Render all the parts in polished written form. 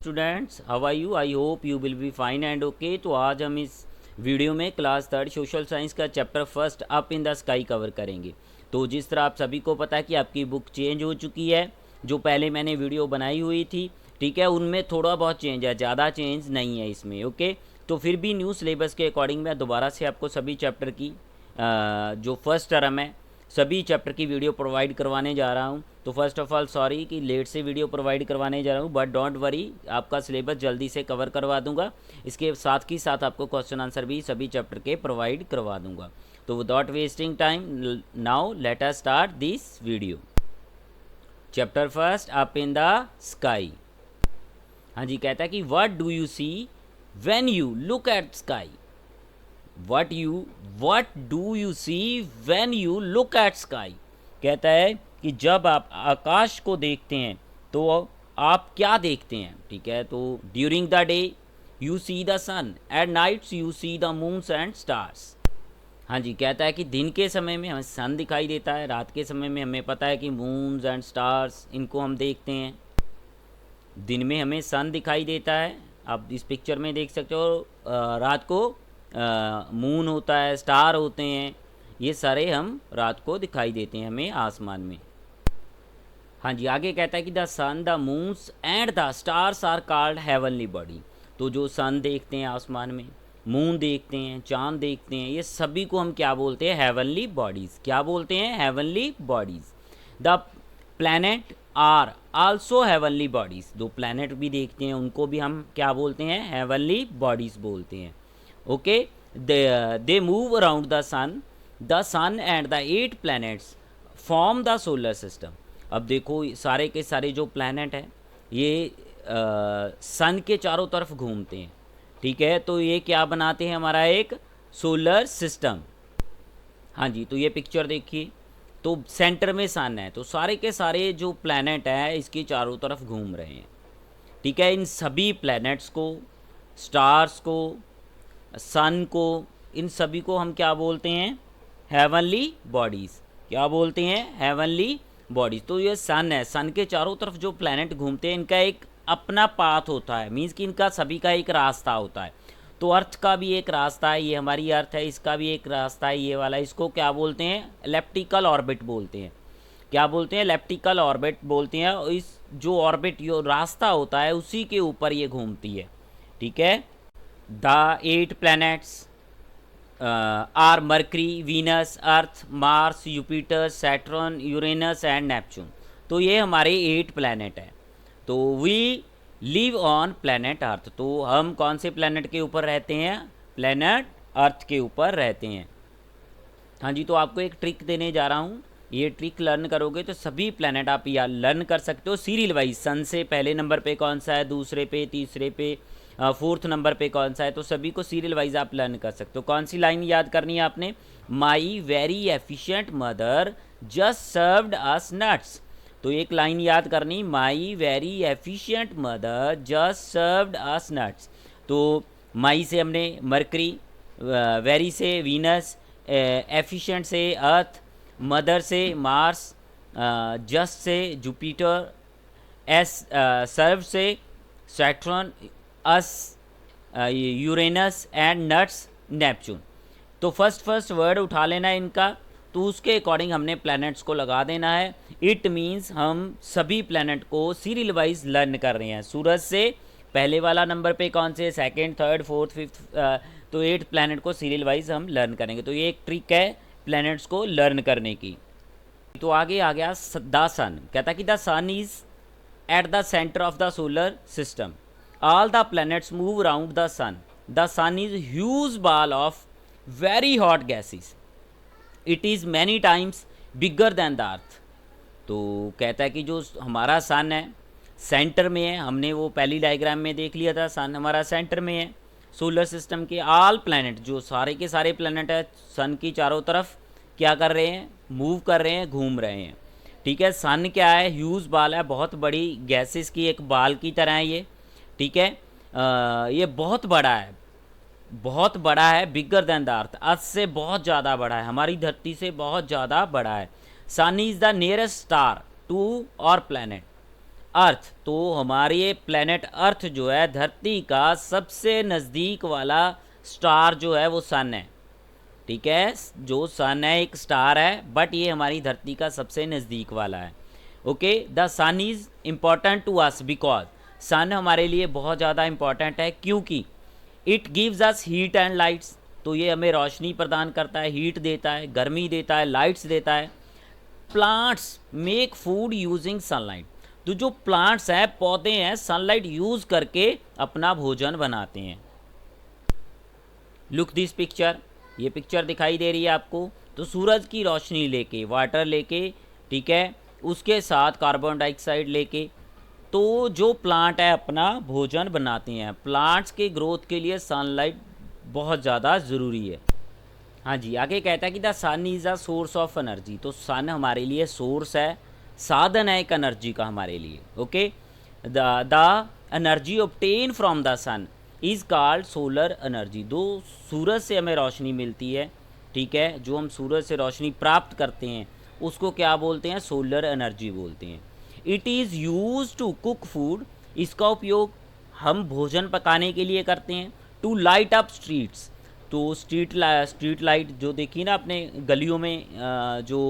Students, how are you? I hope you will be fine and okay. तो आज हम इस वीडियो में क्लास थर्ड सोशल साइंस का chapter first up in the sky cover करेंगे। तो जिस तरह आप सभी को पता है कि आपकी बुक चेंज हो चुकी है, जो पहले मैंने वीडियो बनाई हुई थी, ठीक है, उनमें थोड़ा बहुत चेंज है, ज़्यादा चेंज नहीं है इसमें। ओके, तो फिर भी न्यू सिलेबस के अकॉर्डिंग मैं दोबारा से आपको सभी चैप्टर की जो फर्स्ट टर्म है सभी चैप्टर की वीडियो प्रोवाइड करवाने जा रहा हूँ। तो फर्स्ट ऑफ ऑल सॉरी कि लेट से वीडियो प्रोवाइड करवाने जा रहा हूँ, बट डोंट वरी, आपका सिलेबस जल्दी से कवर करवा दूंगा। इसके साथ ही साथ आपको क्वेश्चन आंसर भी सभी चैप्टर के प्रोवाइड करवा दूंगा। तो without wasting time now let us start this video. Chapter first, up in the sky. हाँ जी, कहता है कि what do you see when you look at sky. what do you see when you look at sky। कहता है कि जब आप आकाश को देखते हैं तो आप क्या देखते हैं, ठीक है। तो during the day you see the sun, at nights you see the moons and stars. हाँ जी, कहता है कि दिन के समय में हमें सन दिखाई देता है, रात के समय में हमें पता है कि मून्स एंड स्टार्स, इनको हम देखते हैं। दिन में हमें सन दिखाई देता है, आप इस पिक्चर में देख सकते हो। रात को मून होता है, स्टार होते हैं, ये सारे हम रात को दिखाई देते हैं हमें आसमान में। हाँ जी, आगे कहता है कि the sun, the moons and the stars are called heavenly body. तो जो सन देखते हैं आसमान में, मून देखते हैं, चांद देखते हैं, ये सभी को हम क्या बोलते हैं? Heavenly bodies. क्या बोलते हैं? Heavenly bodies. The planet are also heavenly bodies. दो प्लैनेट भी देखते हैं, उनको भी हम क्या बोलते हैं? हेवनली बॉडीज़ बोलते हैं। Okay, they move around the sun and the 8 planets form the solar system। अब देखो सारे के सारे जो प्लैनेट हैं ये सन के चारों तरफ घूमते हैं, ठीक है। तो ये क्या बनाते हैं? हमारा एक सोलर सिस्टम। हाँ जी, तो ये पिक्चर देखिए, तो सेंटर में सन है, तो सारे के सारे जो प्लैनेट हैं इसके चारों तरफ घूम रहे हैं, ठीक है। इन सभी प्लैनेट्स को, स्टार्स को, सन को, इन सभी को हम क्या बोलते हैं? Heavenly bodies. क्या बोलते हैं? Heavenly bodies. तो ये सन है, सन के चारों तरफ जो प्लैनेट घूमते हैं इनका एक अपना पाथ होता है, मीन्स कि इनका सभी का एक रास्ता होता है। तो अर्थ का भी एक रास्ता है, ये हमारी अर्थ है, इसका भी एक रास्ता है ये वाला। इसको क्या बोलते हैं? एलिप्टिकल ऑर्बिट बोलते हैं। क्या बोलते हैं? एलिप्टिकल ऑर्बिट बोलते हैं। और इस जो ऑर्बिट, जो रास्ता होता है, उसी के ऊपर ये घूमती है, ठीक है। The 8 planets are Mercury, Venus, Earth, Mars, Jupiter, Saturn, Uranus and Neptune। तो ये हमारे 8 प्लैनेट हैं। तो we live on planet Earth। तो हम कौन से प्लैनेट के ऊपर रहते हैं? प्लैनेट अर्थ के ऊपर रहते हैं। हाँ जी, तो आपको एक ट्रिक देने जा रहा हूँ, ये ट्रिक लर्न करोगे तो सभी प्लैनेट आप या लर्न कर सकते हो सीरियल वाइज। सन से पहले नंबर पे कौन सा है, दूसरे पे, तीसरे पे, फोर्थ नंबर पे कौन सा है, तो सभी को सीरियल वाइज आप लर्न कर सकते हो। कौन सी लाइन याद करनी है आपने? My very efficient mother just served us nuts. तो एक लाइन याद करनी, my very efficient mother just served us nuts. तो माई से हमने मरकरी, वेरी से वीनस, एफिशिएंट से अर्थ, मदर से मार्स, जस्ट से जुपिटर, सर्व से Saturn, us Uranus and nuts Neptune. तो फर्स्ट वर्ड उठा लेना है इनका, तो उसके अकॉर्डिंग हमने प्लैनेट्स को लगा देना है। इट मीन्स हम सभी प्लैनेट को सीरियल वाइज लर्न कर रहे हैं। सूरज से पहले वाला नंबर पे कौन से, सेकंड, थर्ड, फोर्थ, फिफ्थ, तो 8 प्लैनेट को सीरियल वाइज हम लर्न करेंगे। तो ये एक ट्रिक है प्लैनेट्स को लर्न करने की। तो आगे आ गया द सन। कहता कि the sun is at the centre of the solar system, all the planets move around the sun। The sun is a huge ball of very hot gases। It is many times bigger than the earth। तो कहता है कि जो हमारा सन है centre में है, हमने वो पहली डायग्राम में देख लिया था, सन हमारा सेंटर में है सोलर सिस्टम के। ऑल प्लैनेट, जो सारे के सारे प्लैनेट है सन की चारों तरफ क्या कर रहे हैं? मूव कर रहे हैं, घूम रहे हैं, ठीक है। सन क्या है? ह्यूज बाल है, बहुत बड़ी गैसेस की एक बाल की तरह है ये, ठीक है। ये बहुत बड़ा है, बहुत बड़ा है, बिगर दैन द अर्थ, अर्थ से बहुत ज़्यादा बड़ा है, हमारी धरती से बहुत ज़्यादा बड़ा है। Sun is the nearest star to our planet. Earth, तो हमारे प्लेनेट अर्थ जो है धरती का सबसे नज़दीक वाला स्टार जो है वो सन है। ठीक है, जो सन है एक स्टार है, बट ये हमारी धरती का सबसे नज़दीक वाला है। Okay, the sun is important to us because sun हमारे लिए बहुत ज़्यादा इम्पॉर्टेंट है, क्योंकि it gives us heat and lights, तो ये हमें रोशनी प्रदान करता है, हीट देता है, गर्मी देता है, लाइट्स देता है। Plants make food using sunlight, तो जो प्लांट्स हैं, पौधे हैं, सनलाइट यूज़ करके अपना भोजन बनाते हैं। लुक दिस पिक्चर, ये पिक्चर दिखाई दे रही है आपको, तो सूरज की रोशनी लेके, वाटर लेके, ठीक है, उसके साथ कार्बन डाइऑक्साइड लेके, तो जो प्लांट है अपना भोजन बनाते हैं। प्लांट्स के ग्रोथ के लिए सनलाइट बहुत ज़्यादा ज़रूरी है। हाँ जी, आगे कहता है कि the sun is a source of energy, तो सन हमारे लिए सोर्स है, साधन है एक एनर्जी का हमारे लिए। Okay, the energy obtain from the sun is called solar energy, दो सूरज से हमें रोशनी मिलती है, ठीक है, जो हम सूरज से रोशनी प्राप्त करते हैं उसको क्या बोलते हैं, सोलर एनर्जी बोलते हैं। It is use to cook food, इसका उपयोग हम भोजन पकाने के लिए करते हैं। टू लाइट अप स्ट्रीट्स, तो स्ट्रीट लाइट जो देखी ना अपने गलियों में जो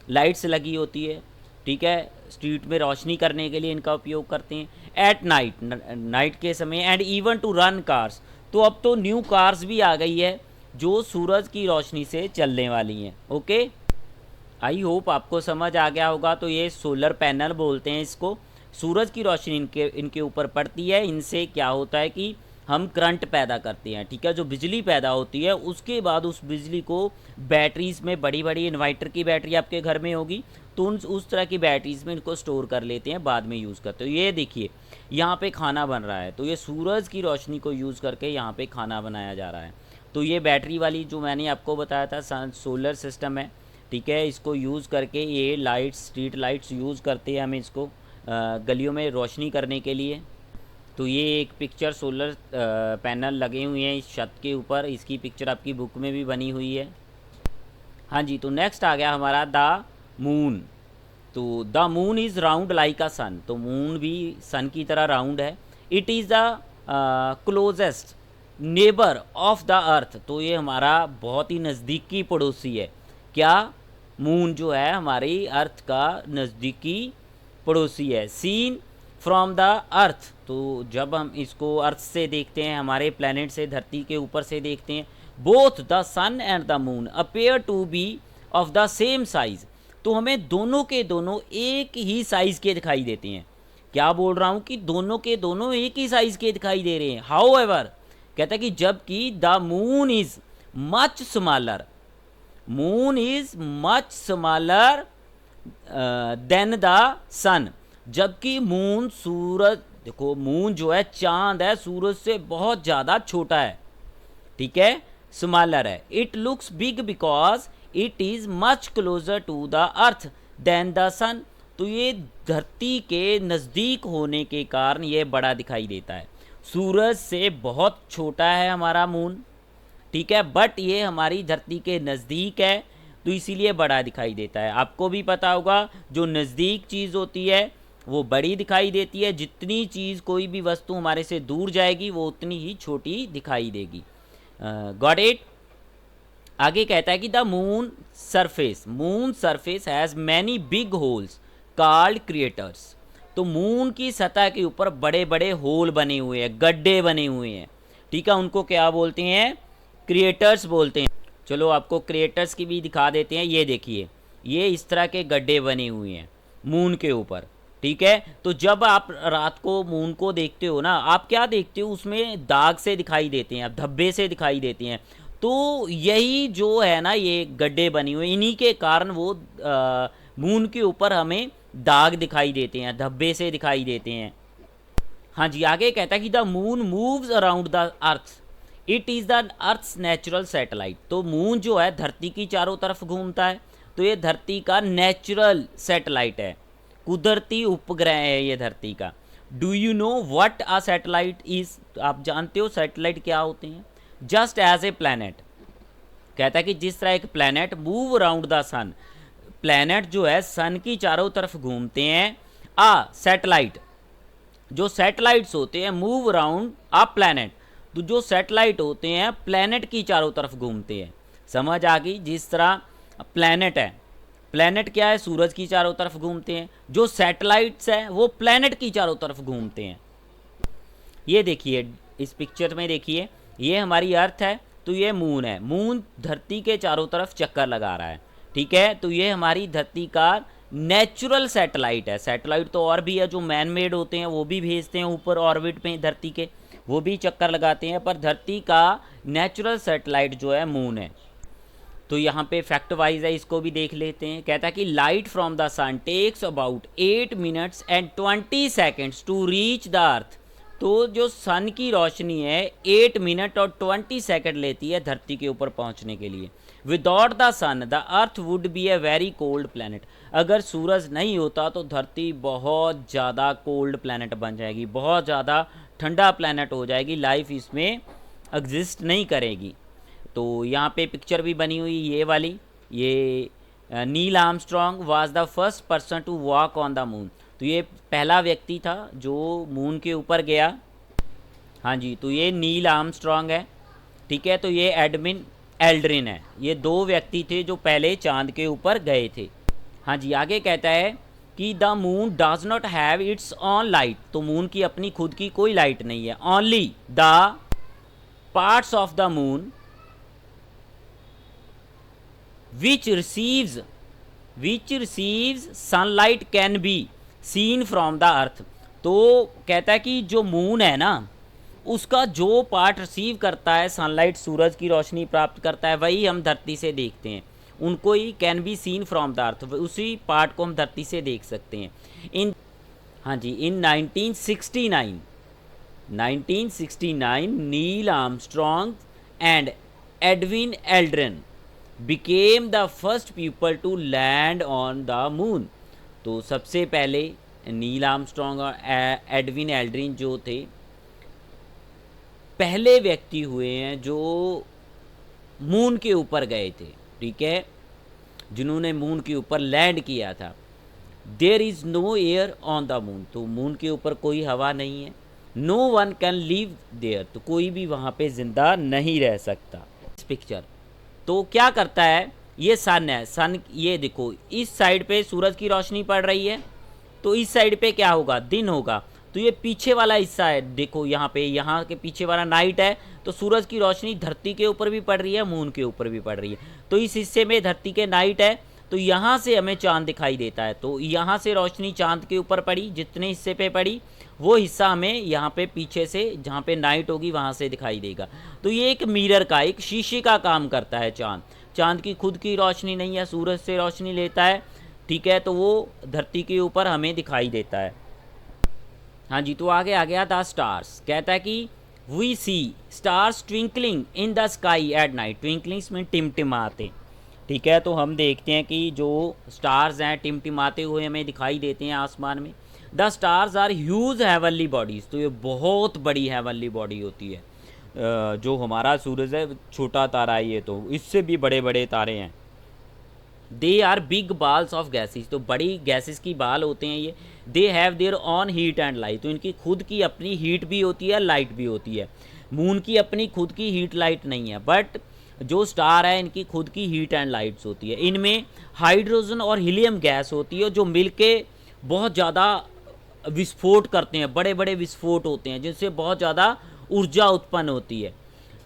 लाइट्स लगी होती है, ठीक है, स्ट्रीट में रोशनी करने के लिए इनका उपयोग करते हैं। एट नाइट के समय, and even to run cars, तो अब तो न्यू कार्स भी आ गई है जो सूरज की रोशनी से चलने वाली हैं। ओके, आई होप आपको समझ आ गया होगा। तो ये सोलर पैनल बोलते हैं इसको, सूरज की रोशनी इनके ऊपर पड़ती है, इनसे क्या होता है कि हम करंट पैदा करते हैं, ठीक है, जो बिजली पैदा होती है, उसके बाद उस बिजली को बैटरीज़ में, बड़ी बड़ी इन्वर्टर की बैटरी आपके घर में होगी, तो उस तरह की बैटरीज़ में इनको स्टोर कर लेते हैं, बाद में यूज़ करते हो। ये देखिए यहाँ पे खाना बन रहा है, तो ये सूरज की रोशनी को यूज़ करके यहाँ पे खाना बनाया जा रहा है। तो ये बैटरी वाली जो मैंने आपको बताया था सोलर सिस्टम है, ठीक है, इसको यूज़ करके ये लाइट्स, स्ट्रीट लाइट्स यूज़ करते हैं हम इसको गलियों में रोशनी करने के लिए। तो ये एक पिक्चर सोलर पैनल लगे हुए हैं इस छत के ऊपर, इसकी पिक्चर आपकी बुक में भी बनी हुई है। हाँ जी, तो नेक्स्ट आ गया हमारा द मून। तो the moon is round like a sun, तो मून भी सन की तरह राउंड है। It is the closest neighbour of the earth, तो ये हमारा बहुत ही नज़दीकी पड़ोसी है। क्या, मून जो है हमारी अर्थ का नज़दीकी पड़ोसी है। सीन फ्रॉम द अर्थ, तो जब हम इसको अर्थ से देखते हैं, हमारे प्लैनेट से, धरती के ऊपर से देखते हैं, both the sun and the moon appear to be of the same size, तो हमें दोनों के दोनों एक ही साइज़ के दिखाई देते हैं। क्या बोल रहा हूँ कि दोनों के दोनों एक ही साइज़ के दिखाई दे रहे हैं। हाउ एवर, कहता है कि जबकि the moon is much smaller, moon is much smaller than the sun, जबकि मून, सूरज, देखो मून जो है चांद है, सूरज से बहुत ज़्यादा छोटा है, ठीक है, स्मॉलर है। It looks big because it is much closer to the earth than the sun, तो ये धरती के नज़दीक होने के कारण ये बड़ा दिखाई देता है। सूरज से बहुत छोटा है हमारा मून, ठीक है, बट ये हमारी धरती के नज़दीक है, तो इसीलिए बड़ा दिखाई देता है। आपको भी पता होगा जो नज़दीक चीज़ होती है वो बड़ी दिखाई देती है, जितनी चीज़, कोई भी वस्तु हमारे से दूर जाएगी वो उतनी ही छोटी दिखाई देगी। Got it. आगे कहता है कि the moon surface has many big holes called creators, तो मून की सतह के ऊपर बड़े बड़े होल बने हुए हैं, गड्ढे बने हुए हैं, ठीक है, उनको क्या बोलते हैं, क्रिएटर्स बोलते हैं। चलो आपको क्रिएटर्स की भी दिखा देते हैं। ये देखिए, ये इस तरह के गड्ढे बने हुए हैं मून के ऊपर, ठीक है। तो जब आप रात को मून को देखते हो ना, आप क्या देखते हो, उसमें दाग से दिखाई देते हैं, धब्बे से दिखाई देते हैं, तो यही जो है ना, ये गड्ढे बने हुए, इन्हीं के कारण वो मून के ऊपर हमें दाग दिखाई देते हैं, धब्बे से दिखाई देते हैं। हाँ जी, आगे कहता है कि the moon moves around the earth, it is the earth's natural satellite, तो मून जो है धरती की चारों तरफ घूमता है, तो ये धरती का नेचुरल सैटेलाइट है, कुदरती उपग्रह है ये धरती का। Do you know what a satellite is, आप जानते हो सैटेलाइट क्या होते हैं। जस्ट एज ए प्लैनेट, कहता है कि जिस तरह एक planet move around the sun, planet जो है सन की चारों तरफ घूमते हैं, आ सैटेलाइट, जो सैटेलाइट्स होते हैं मूव अराउंड अ प्लैनेट, तो जो सैटेलाइट होते हैं प्लैनेट की चारों तरफ घूमते हैं। समझ आ गई? जिस तरह प्लैनेट है, प्लैनेट क्या है, सूरज की चारों तरफ घूमते हैं, जो सैटेलाइट्स हैं वो प्लैनेट की चारों तरफ घूमते हैं। ये देखिए इस पिक्चर में देखिए, ये हमारी अर्थ है, तो ये मून है, मून धरती के चारों तरफ चक्कर लगा रहा है, ठीक है। तो ये हमारी धरती का नेचुरल सैटेलाइट है। सैटेलाइट तो और भी है जो मैन मेड होते हैं, वो भी भेजते हैं ऊपर ऑर्बिट में धरती के, वो भी चक्कर लगाते हैं, पर धरती का नेचुरल सैटेलाइट जो है मून है। तो यहाँ पे फैक्ट वाइज है, इसको भी देख लेते हैं। कहता है कि light from the sun takes about 8 minutes and 20 seconds to reach the earth. तो जो सन की रोशनी है 8 मिनट और 20 सेकेंड लेती है धरती के ऊपर पहुंचने के लिए। Without the sun the earth would be a very cold planet. अगर सूरज नहीं होता तो धरती बहुत ज़्यादा कोल्ड प्लैनेट बन जाएगी, बहुत ज़्यादा ठंडा प्लैनेट हो जाएगी, लाइफ इसमें एग्जिस्ट नहीं करेगी। तो यहाँ पे पिक्चर भी बनी हुई ये वाली, ये Neil Armstrong was the first person to walk on the moon. तो ये पहला व्यक्ति था जो मून के ऊपर गया। हाँ जी, तो ये नील आर्मस्ट्रॉन्ग है, ठीक है। तो ये एडविन एल्ड्रिन है, ये दो व्यक्ति थे जो पहले चांद के ऊपर गए थे। हाँ जी, आगे कहता है कि the moon does not have it's on light. तो मून की अपनी खुद की कोई लाइट नहीं है। Only the parts of the moon which receives sunlight can be seen from the earth। तो कहता है कि जो मून है ना, उसका जो पार्ट रिसीव करता है सनलाइट, सूरज की रोशनी प्राप्त करता है, वही हम धरती से देखते हैं, उनको he can be scene from the earth, उसी पार्ट को हम धरती से देख सकते हैं। हाँ जी, इन 1969 Neil Armstrong and Edwin Aldrin became the first people to land on the moon। तो सबसे पहले नील आर्मस्ट्रॉन्ग और एडविन एल्ड्रिन जो थे पहले व्यक्ति हुए हैं जो मून के ऊपर गए थे, ठीक है, जिन्होंने मून के ऊपर लैंड किया था। There is no air on the moon. तो मून के ऊपर कोई हवा नहीं है। No one can live there. तो कोई भी वहाँ पे ज़िंदा नहीं रह सकता। इस पिक्चर तो क्या करता है, ये सन है, सन ये देखो इस साइड पे सूरज की रोशनी पड़ रही है, तो इस साइड पे क्या होगा, दिन होगा। तो ये पीछे वाला हिस्सा है, देखो यहाँ पे, यहाँ के पीछे वाला नाइट है। तो सूरज की रोशनी धरती के ऊपर भी पड़ रही है, मून के ऊपर भी पड़ रही है। तो इस हिस्से में धरती के नाइट है, तो यहाँ से हमें चांद दिखाई देता है। तो यहाँ से रोशनी चांद के ऊपर पड़ी, जितने हिस्से पे पड़ी वो हिस्सा हमें यहाँ पे पीछे से जहाँ पे नाइट होगी वहाँ से दिखाई देगा। तो ये एक मिरर का, एक शीशे का काम करता है चांद। चांद की खुद की रोशनी नहीं है, सूरज से रोशनी लेता है, ठीक है, तो वो धरती के ऊपर हमें दिखाई देता है। हाँ जी, तो आगे आ गया द स्टार्स। कहता है कि we see stars twinkling in the sky at night. Twinklings में टिमटिमाते, ठीक है। तो हम देखते हैं कि जो स्टार्स हैं टिमटिमाते हुए हमें दिखाई देते हैं आसमान में। The stars are huge heavenly bodies. तो ये बहुत बड़ी हेवनली बॉडी होती है। जो हमारा सूरज है छोटा तारा है, ये तो इससे भी बड़े बड़े तारे हैं। They are big balls of gases. तो बड़ी गैसेस की बाल होते हैं ये। They have their own heat and light. तो इनकी खुद की अपनी हीट भी होती है, लाइट भी होती है। मून की अपनी खुद की हीट लाइट नहीं है, बट जो स्टार है इनकी खुद की हीट एंड लाइट्स होती है। इनमें हाइड्रोजन और हीलियम गैस होती है जो मिलके बहुत ज़्यादा विस्फोट करते हैं, बड़े बड़े विस्फोट होते हैं जिनसे बहुत ज़्यादा ऊर्जा उत्पन्न होती है।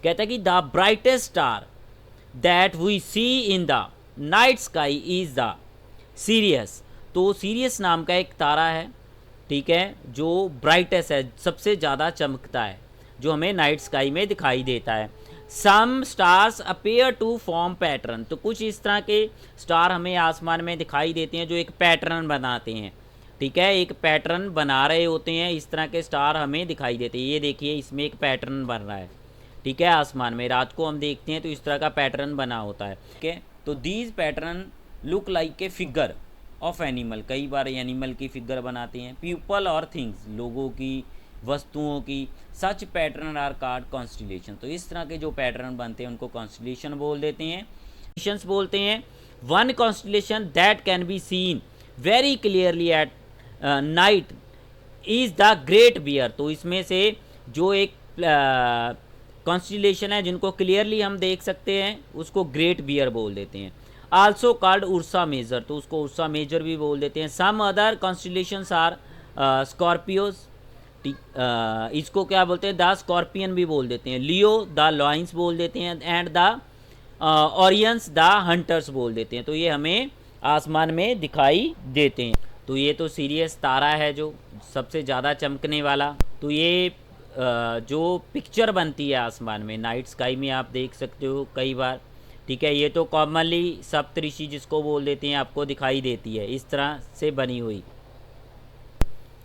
कहता है कि the brightest star that we see in the night sky is the Sirius. तो सीरियस नाम का एक तारा है, ठीक है, जो ब्राइटेस्ट है, सबसे ज़्यादा चमकता है, जो हमें नाइट स्काई में दिखाई देता है। Some stars appear to form pattern. तो कुछ इस तरह के स्टार हमें आसमान में दिखाई देते हैं जो एक पैटर्न बनाते हैं, ठीक है, एक पैटर्न बना रहे होते हैं। इस तरह के स्टार हमें दिखाई देते हैं। ये देखिए इसमें एक पैटर्न बन रहा है, ठीक है, आसमान में रात को हम देखते हैं तो इस तरह का पैटर्न बना होता है, ठीक है। तो these pattern look like a figure of animal. कई बार एनिमल की फिगर बनाते हैं, पीपल और थिंग्स, लोगों की, वस्तुओं की। सच पैटर्न आर कॉल्ड कॉन्स्टिलेशन। तो इस तरह के जो पैटर्न बनते हैं उनको कॉन्स्टिलेशन बोल देते हैं, कॉन्स्टिलेशंस बोलते हैं। One constellation that can be seen very clearly at night is the great bear, तो इसमें से जो एक कॉन्स्टिलेशन है जिनको क्लियरली हम देख सकते हैं उसको ग्रेट बियर बोल देते हैं। आल्सो कॉल्ड उर्सा मेजर, तो उसको उर्सा मेजर भी बोल देते हैं। Some other constellations are scorpios, इसको क्या बोलते हैं, द स्कॉर्पियन भी बोल देते हैं। लियो द लॉइंस बोल देते हैं, एंड द ऑरियंस द हंटर्स बोल देते हैं। तो ये हमें आसमान में दिखाई देते हैं। तो ये तो सीरियस तारा है जो सबसे ज़्यादा चमकने वाला। तो ये जो पिक्चर बनती है आसमान में नाइट स्काई में आप देख सकते हो कई बार, ठीक है। ये तो कॉमनली सप्तऋषि जिसको बोल देते हैं आपको दिखाई देती है इस तरह से बनी हुई।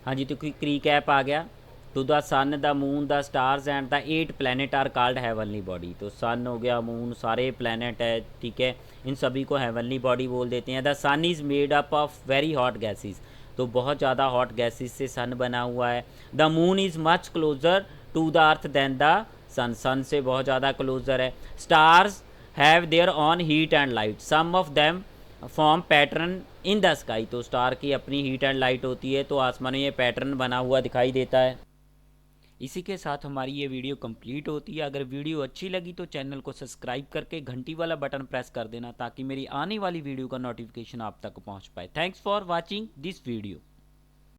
हाँ जी, तो क्रीकैप आ गया। तो the sun, the moon, the stars and the 8 planet are called heavenly body. तो सन हो गया, मून, सारे प्लैनेट है, ठीक है, इन सभी को हेवनली बॉडी बोल देते हैं। The sun is made up of very hot gases, तो बहुत ज़्यादा हॉट गैसेस से सन बना हुआ है। The moon is much closer to the earth than the sun, sun से बहुत ज़्यादा क्लोजर है। Stars have their own heat and light, some of them form pattern in the sky, तो स्टार की अपनी हीट एंड लाइट होती है, तो आसमान में ये पैटर्न बना हुआ दिखाई देता है। इसी के साथ हमारी ये वीडियो कंप्लीट होती है। अगर वीडियो अच्छी लगी तो चैनल को सब्सक्राइब करके घंटी वाला बटन प्रेस कर देना ताकि मेरी आने वाली वीडियो का नोटिफिकेशन आप तक पहुंच पाए। Thanks for watching this video.